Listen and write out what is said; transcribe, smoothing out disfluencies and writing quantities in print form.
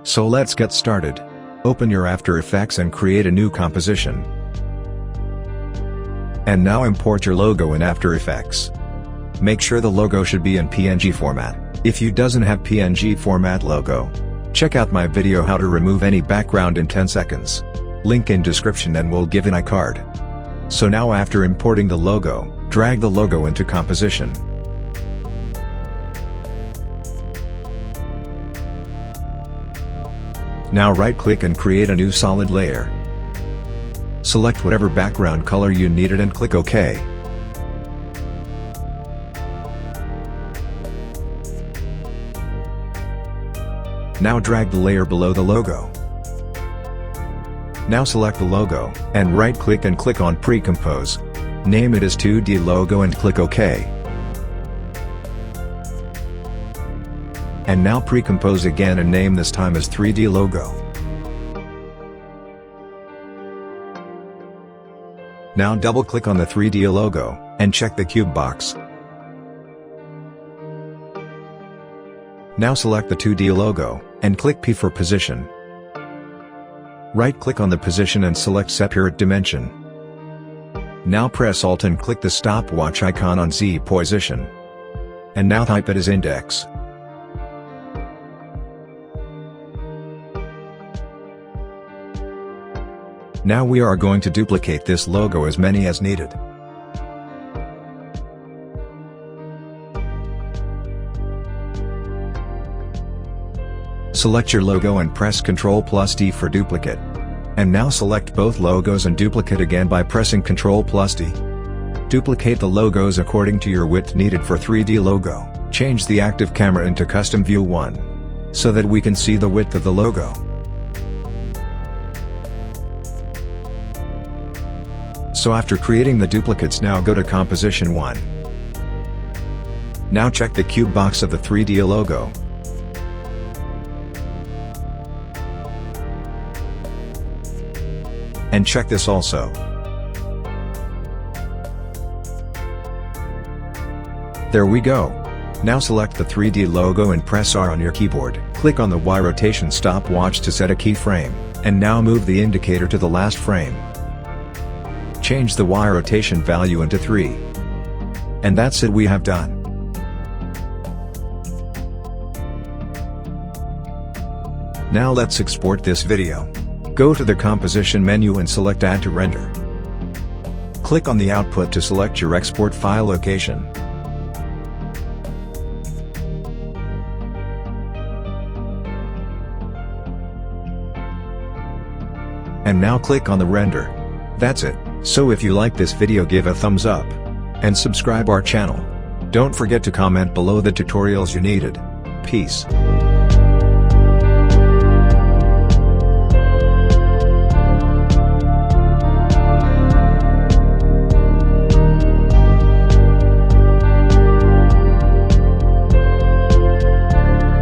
So let's get started. Open your After Effects and create a new composition. And now import your logo in After Effects. Make sure the logo should be in PNG format. If you doesn't have PNG format logo, check out my video how to remove any background in 10 seconds. Link in description and we'll give an iCard. So now after importing the logo, drag the logo into composition. Now right-click and create a new solid layer. Select whatever background color you needed and click OK. Now drag the layer below the logo. Now select the logo, and right-click and click on Pre-Compose. Name it as 2D Logo and click OK. And now pre-compose again and name this time as 3D Logo. Now double-click on the 3D logo, and check the cube box. Now select the 2D logo, and click P for position. Right-click on the position and select Separate Dimension. Now press Alt and click the stopwatch icon on Z position. And now type it as index. Now we are going to duplicate this logo as many as needed. Select your logo and press Ctrl+D for duplicate. And now select both logos and duplicate again by pressing Ctrl+D. Duplicate the logos according to your width needed for 3D logo. Change the active camera into Custom View 1, so that we can see the width of the logo. So after creating the duplicates, now go to Composition 1. Now check the cube box of the 3D logo. And check this also. There we go. Now select the 3D logo and press R on your keyboard. Click on the Y rotation stopwatch to set a keyframe, and now move the indicator to the last frame. Change the Y rotation value into 3. And that's it, we have done. Now let's export this video. Go to the composition menu and select Add to Render. Click on the output to select your export file location. And now click on the render. That's it. So if you like this video, give a thumbs up. And subscribe our channel. Don't forget to comment below the tutorials you needed. Peace.